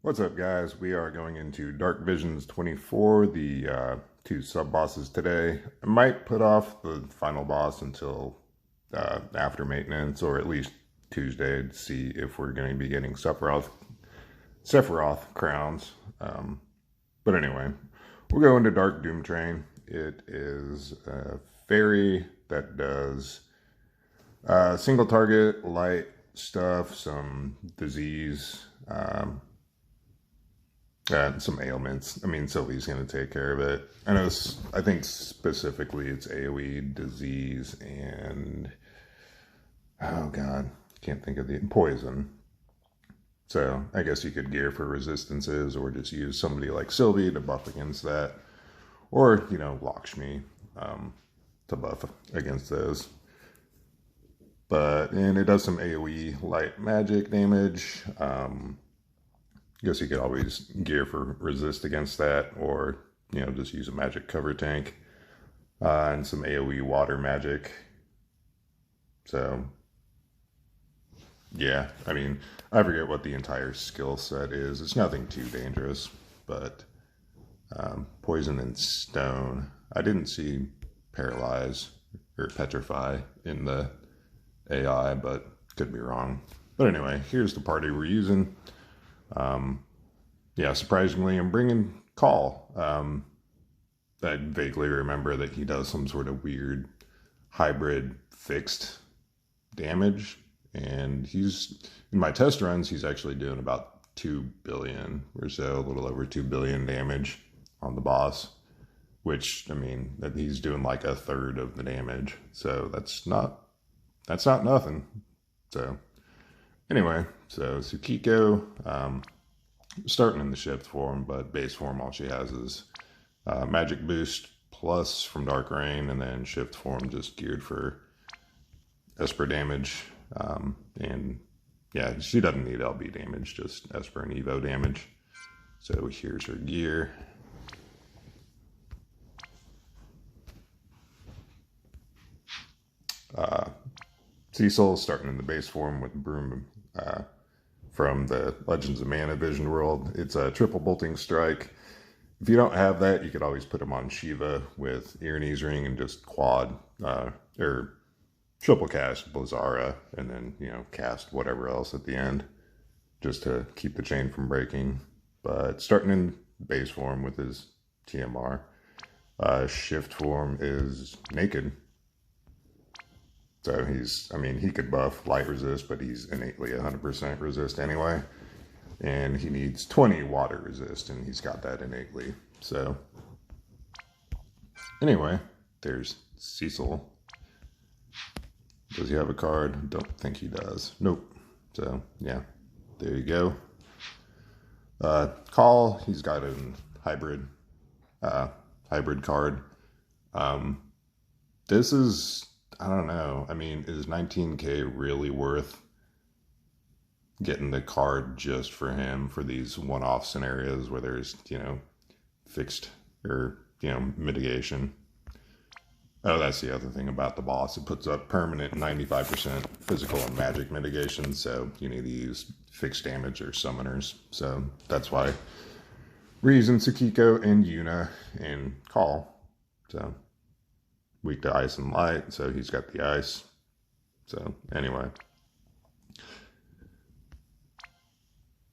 What's up, guys? We are going into Dark Visions 24, the two sub-bosses today. I might put off the final boss until after maintenance, or at least Tuesday, to see if we're going to be getting Sephiroth crowns. But anyway, we'll go into Dark Doomtrain. It is a fairy that does single target, light stuff, some disease, some ailments. I mean, Sylvie's going to take care of it. I think specifically it's AoE, disease, and oh god, can't think of the poison. So I guess you could gear for resistances, or just use somebody like Sylvie to buff against that, or Lakshmi to buff against those. And it does some AoE light magic damage. I guess you could always gear for resist against that, or just use a magic cover tank and some AoE water magic. So yeah, I mean, I forget what the entire skill set is. It's nothing too dangerous, but poison and stone. I didn't see paralyze or petrify in the AI, but could be wrong. But anyway, here's the party we're using. Yeah, surprisingly, I'm bringing Call. I vaguely remember that he does some sort of weird hybrid fixed damage, and he's in my test runs, he's actually doing about 2 billion or so, a little over 2 billion damage on the boss, which, I mean, that he's doing like a third of the damage, so that's not nothing. So anyway, so Tsukiko, starting in the shift form, but base form, all she has is magic boost plus from Dark Rain, and then shift form just geared for Esper damage. And yeah, she doesn't need LB damage, just Esper and Evo damage. So here's her gear. Cecil starting in the base form with Broom from the Legends of Mana Vision World. It's a triple bolting strike. If you don't have that, you could always put him on Shiva with Irene's Ring and just quad or triple cast Blazara, and then cast whatever else at the end just to keep the chain from breaking. But starting in base form with his TMR, shift form is naked. So he could buff light resist, but he's innately 100% resist anyway. And he needs 20 water resist, and he's got that innately. So anyway, there's Cecil. Does he have a card? Don't think he does. Nope. So yeah, there you go. Call, he's got a hybrid card. This is, I don't know. I mean, is 19K really worth getting the card just for him for these one-off scenarios where there's, fixed or, mitigation? Oh, that's the other thing about the boss. It puts up permanent 95% physical and magic mitigation, so you need to use fixed damage or summoners. So that's why we're using Tsukiko and Yuna and Call. So weak to ice and light, so he's got the ice. So anyway.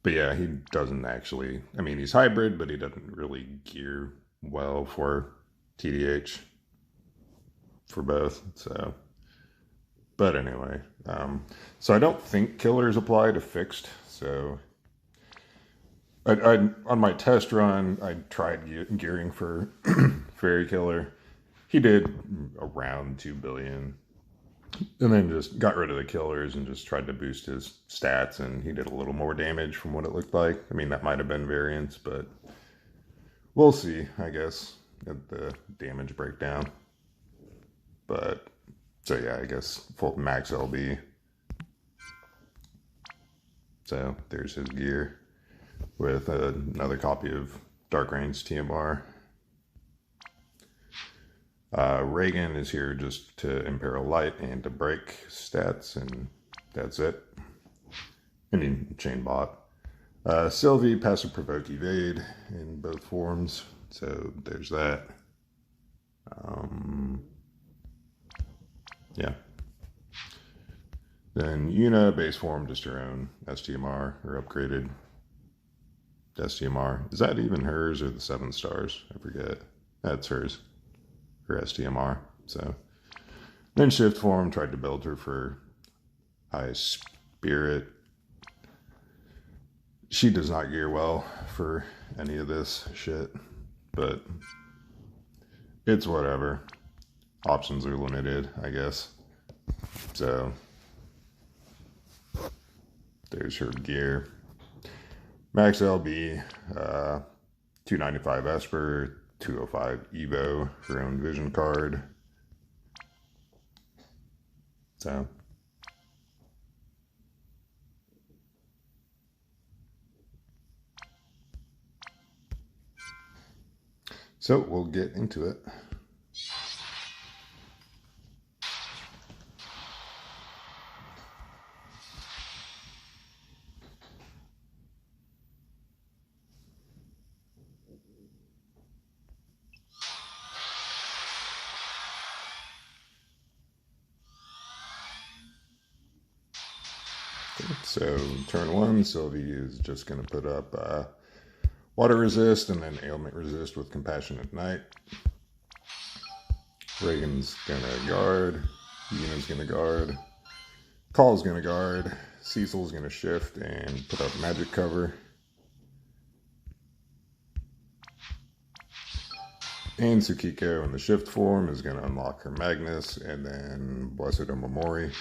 But yeah, he doesn't actually, I mean, he's hybrid, but he doesn't really gear well for TDH for both. So, but anyway, so I don't think killers apply to fixed. So I on my test run, I tried gearing for Fairy Killer. He did around 2 billion, and then just got rid of the killers and just tried to boost his stats, and he did a little more damage from what it looked like. I mean, that might have been variance, but we'll see, I guess, at the damage breakdown. But, so yeah, I guess full max LB. So there's his gear with another copy of Dark Rain's TMR. Reagan is here just to imperil light and to break stats, and that's it. I mean, chain bot. Sylvie, passive provoke evade in both forms. So there's that. Yeah. Then Una, base form, just her own STMR or upgraded STMR. Is that even hers or the 7 stars? I forget. That's hers. Her STMR. So then shift form, tried to build her for high spirit. She does not gear well for any of this shit, but it's whatever. Options are limited, I guess. So there's her gear. Max LB, 295 Esper, 205 Evo, her own vision card. So we'll get into it. So turn 1, Sylvie is just going to put up water resist and then ailment resist with compassionate night. Reagan's going to guard. Yuna's going to guard. Call's going to guard. Cecil's going to shift and put up magic cover. And Tsukiko in the shift form is going to unlock her Magnus and then Blessed Omamori.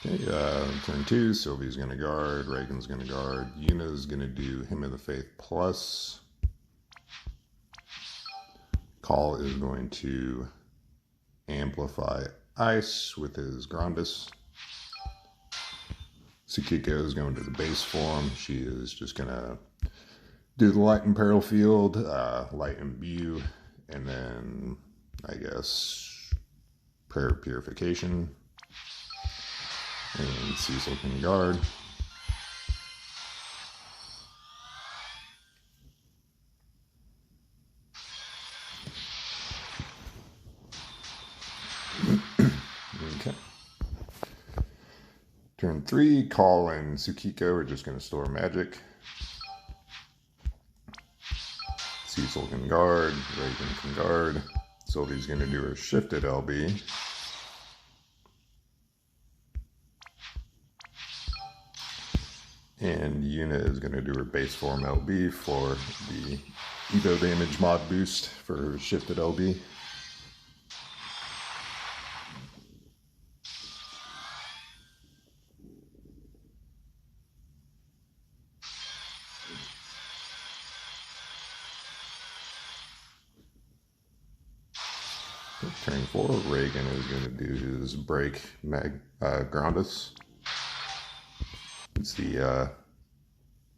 Okay, turn 2, Sylvie's going to guard, Reagan's going to guard, Yuna's going to do Hymn of the Faith plus. Call is going to amplify Ice with his Grandis. Tsukiko is going to the base form. She is just going to do the Light and Peril field, Light Imbue, and then, I guess, Prayer of Purification. And Cecil can guard. Okay. Turn 3, Call and Tsukiko are just going to store magic. Cecil can guard. Reagan can guard. Sylvie's going to do her shifted LB. And Yuna is going to do her base form LB for the Evo damage mod boost for her shifted LB. Turn 4, Reagan is going to do his break Grandis. It's the,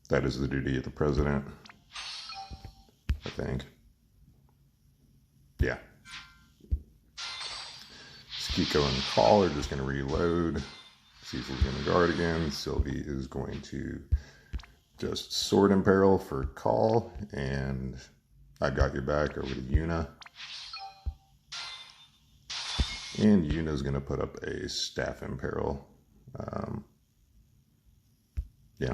that is the duty of the president, I think. Yeah. Tsukiko and Call are just going to reload. Cecil's going to guard again. Sylvie is going to just Sword Imperil for Call, and I got your back over to Yuna. And Yuna's going to put up a Staff Imperil. Yeah.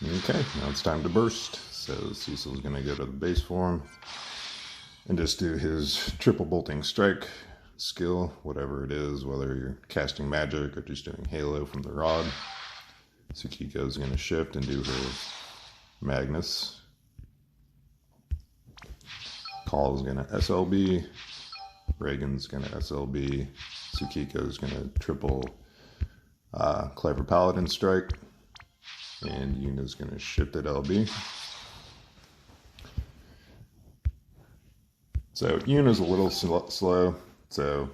Okay, now it's time to burst. So Cecil's going to go to the base form and just do his triple bolting strike skill, whatever it is, whether you're casting magic or just doing Halo from the rod. Tsukiko's going to shift and do her Magnus. Call's going to SLB. Reagan's going to SLB. Tsukiko's going to triple Clever Paladin strike. And Yuna's going to shift at LB. So Yuna's a little slow, so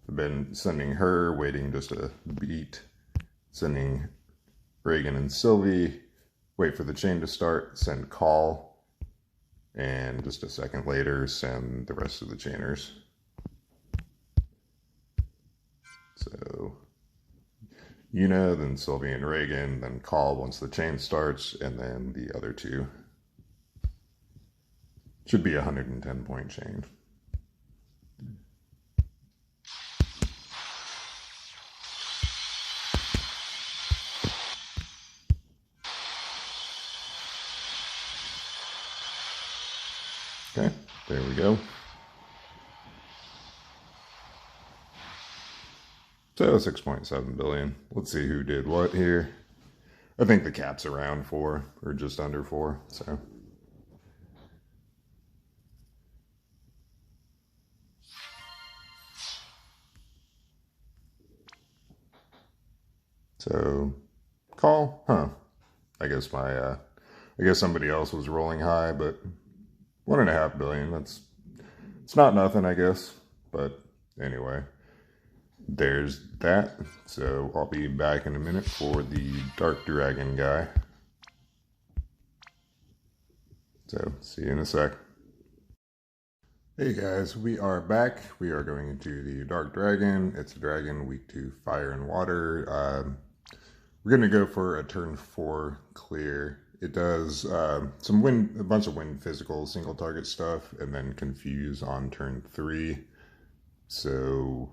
I've been sending her, waiting just a beat, sending Reagan and Sylvie, wait for the chain to start, send call, and just a second later send the rest of the chainers. So Yuna, then Sylvie and Reagan, then call once the chain starts, and then the other two. Should be a 110-point chain. Okay, there we go. So 6.7 billion. Let's see who did what here. I think the cap's around 4 or just under 4. So call, huh? I guess I guess somebody else was rolling high, but 1.5 billion. It's not nothing, I guess. But anyway, there's that. So I'll be back in a minute for the Dark Dragon guy. So see you in a sec. Hey guys, we are back. We are going into the Dark Dragon. It's a dragon, weak to fire and water. We're going to go for a turn 4 clear. It does some wind, a bunch of wind physical, single target stuff, and then confuse on turn 3. So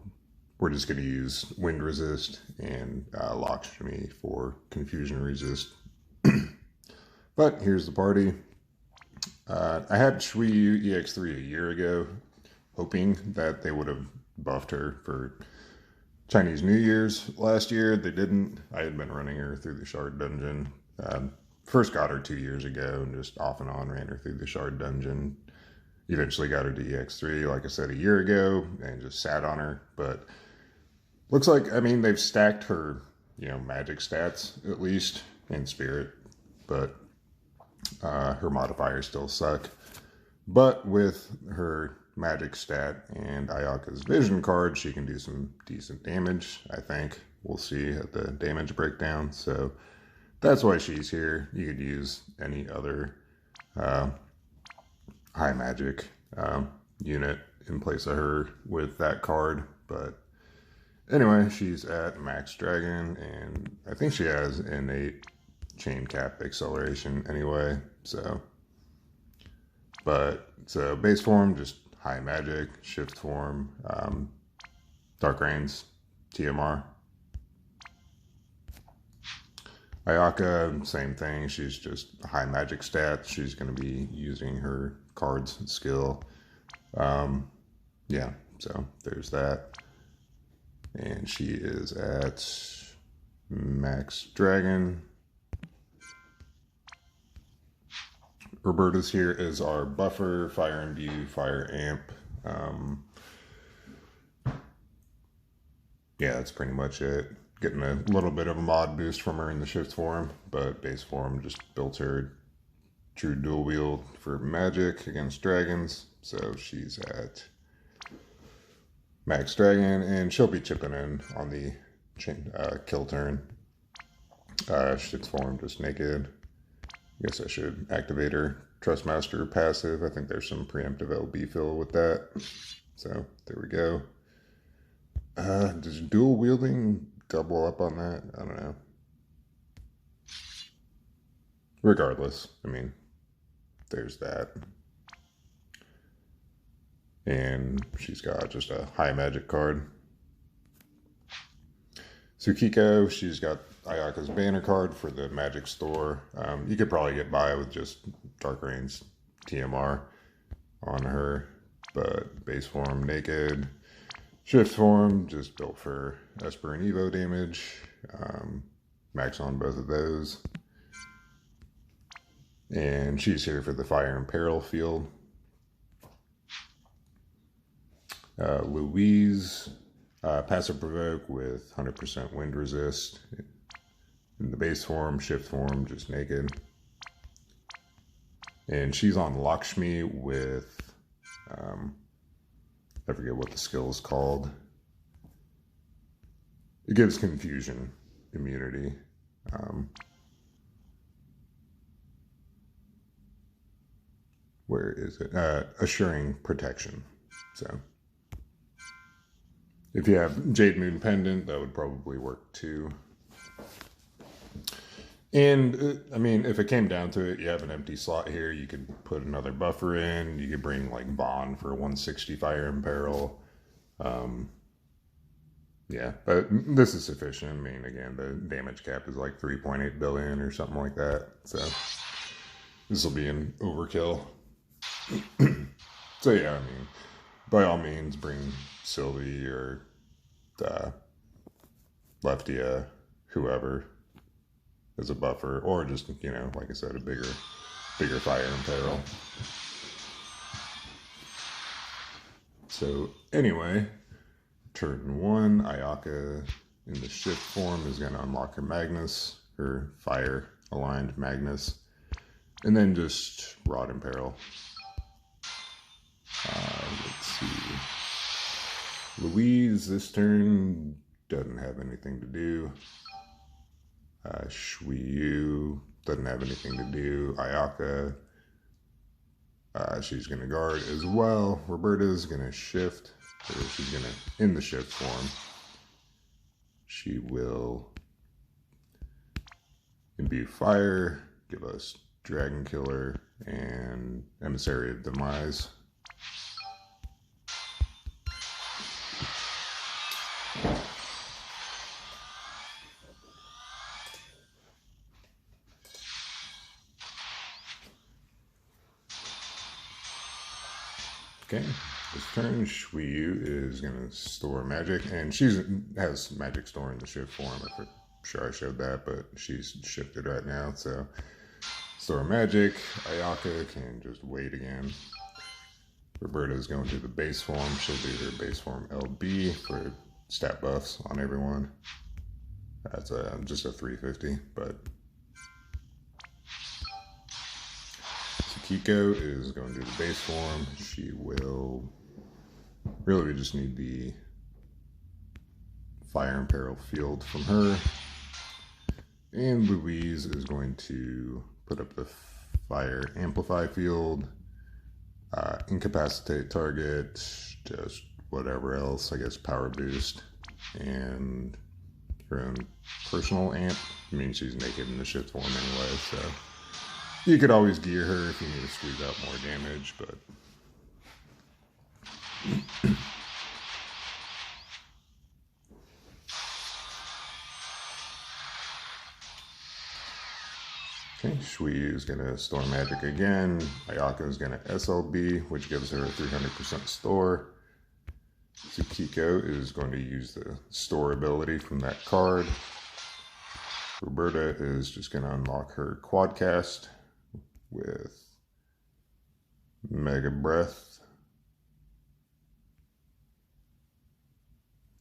we're just going to use wind resist and Lakshmi for confusion resist. But here's the party. I had Shui EX3 a year ago, hoping that they would have buffed her for Chinese New Year's last year. They didn't. I had been running her through the Shard Dungeon. First got her 2 years ago and just off and on ran her through the Shard Dungeon. Eventually got her to EX3, like I said, a year ago and just sat on her. But looks like, I mean, they've stacked her, magic stats at least in spirit, but her modifiers still suck. But with her magic stat and Ayaka's vision card, she can do some decent damage, I think. We'll see at the damage breakdown. So that's why she's here. You could use any other high magic unit in place of her with that card. But anyway, she's at max dragon, and I think she has innate chain cap acceleration anyway. So base form, just high magic. Shift form, Dark Reigns, TMR. Ayaka, same thing. She's just high magic stats. She's going to be using her cards skill. Yeah, so there's that. And she is at max dragon. Roberta's here is our buffer, fire imbue, fire amp. Yeah, that's pretty much it. Getting a little bit of a mod boost from her in the shift form, but base form just built her true dual wield for magic against dragons. So she's at max dragon, and she'll be chipping in on the kill turn. Shift form just naked. I guess I should activate her Trustmaster passive. I think there's some preemptive LB fill with that. So there we go. Does dual wielding double up on that? I don't know. Regardless, I mean, there's that. And she's got just a high magic card. Tsukiko, she's got Ayaka's banner card for the magic store. You could probably get by with just Dark Reigns TMR on her, but base form naked. Shift form just built for Esper and Evo damage. Max on both of those. And she's here for the fire and peril field. Louise, passive provoke with 100% wind resist. In the base form, shift form, just naked. And she's on Lakshmi with I forget what the skill is called. It gives confusion immunity. Where is it? Assuring protection. So if you have Jade Moon Pendant, that would probably work too. And I mean, if it came down to it, you have an empty slot here. You could put another buffer in. You could bring like Bond for 160 fire and peril. Yeah, but this is sufficient. I mean, again, the damage cap is like 3.8 billion or something like that. So this will be an overkill. So yeah, I mean, by all means, bring Sylvie or Leftia, whoever, as a buffer, or just, you know, like I said, a bigger fire and peril. So anyway, turn 1, Ayaka in the shift form is going to unlock her Magnus, her fire aligned Magnus, and then just Rod and Peril. Let's see. Louise this turn doesn't have anything to do. Shuiyu doesn't have anything to do. Ayaka, she's going to guard as well. Roberta's going to shift. Or she's going to, in the shift form, she will imbue fire, give us Dragon Killer, and Emissary of Demise. Okay, this turn, Shuiyu is going to store magic, and she has magic store in the shift form. I'm sure I showed that, but she's shifted right now, so store magic. Ayaka can just wait again. Roberta is going to the base form. She'll do her base form LB for stat buffs on everyone. That's just a 350, but Kiko is going to do the base form. She will, really we just need the fire and peril field from her. And Louise is going to put up the fire amplify field, incapacitate target, just whatever else, I guess power boost, and her own personal amp. I mean, she's naked in the shift form anyway, so you could always gear her if you need to squeeze out more damage, but okay, Shui is going to store magic again. Ayaka is going to SLB, which gives her a 300% store. Tsukiko is going to use the store ability from that card. Roberta is just going to unlock her Quadcast with Mega Breath.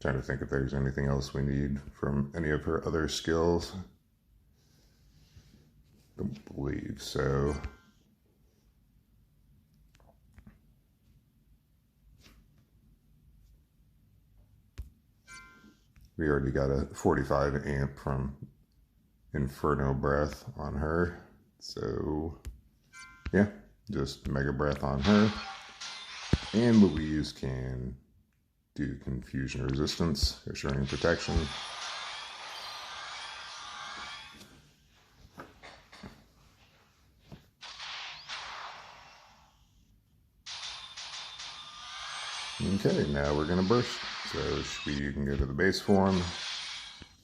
Trying to think if there's anything else we need from any of her other skills. Don't believe so. We already got a 45 amp from Inferno Breath on her. So yeah, just Mega Breath on her. And Louise can do Confusion Resistance, Assuring Protection. Okay, now we're going to burst. So you can go to the base form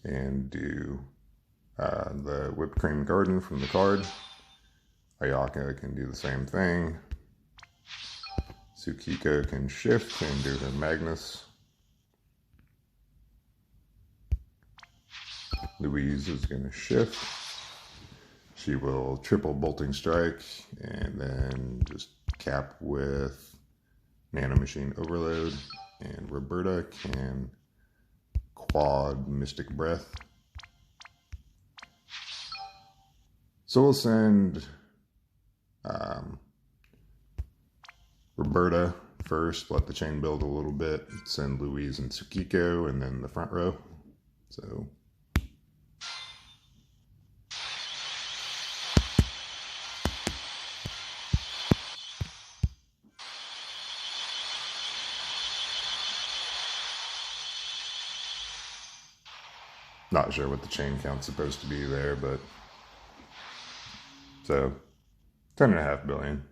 and do the Whipped Cream Garden from the card. Ayaka can do the same thing. Tsukiko can shift and do her Magnus. Louise is going to shift. She will triple Bolting Strike and then just cap with Nano Machine Overload. And Roberta can quad Mystic Breath. So we'll send Roberta first, let the chain build a little bit, send Louise and Tsukiko, and then the front row. So not sure what the chain count's supposed to be there, but so 10.5 billion.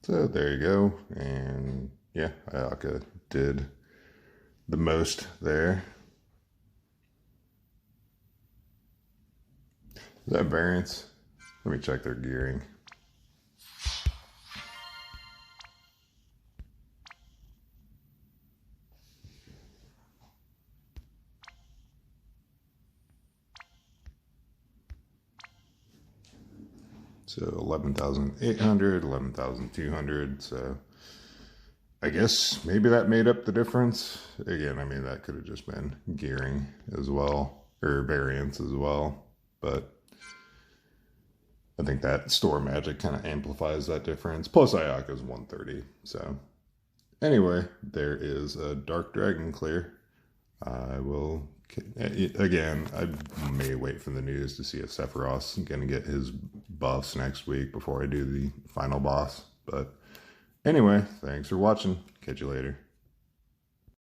So there you go. And yeah, Ayaka did the most there. Is that variance? Let me check their gearing. So 11,800, 11,200. So I guess maybe that made up the difference. Again, I mean, that could have just been gearing as well, or variance as well. But I think that store magic kind of amplifies that difference. Plus Ayaka's 130. So anyway, there is a Dark Dragon clear. I will, again, I may wait for the news to see if Sephiroth's going to get his buffs next week before I do the final boss. But anyway, thanks for watching. Catch you later.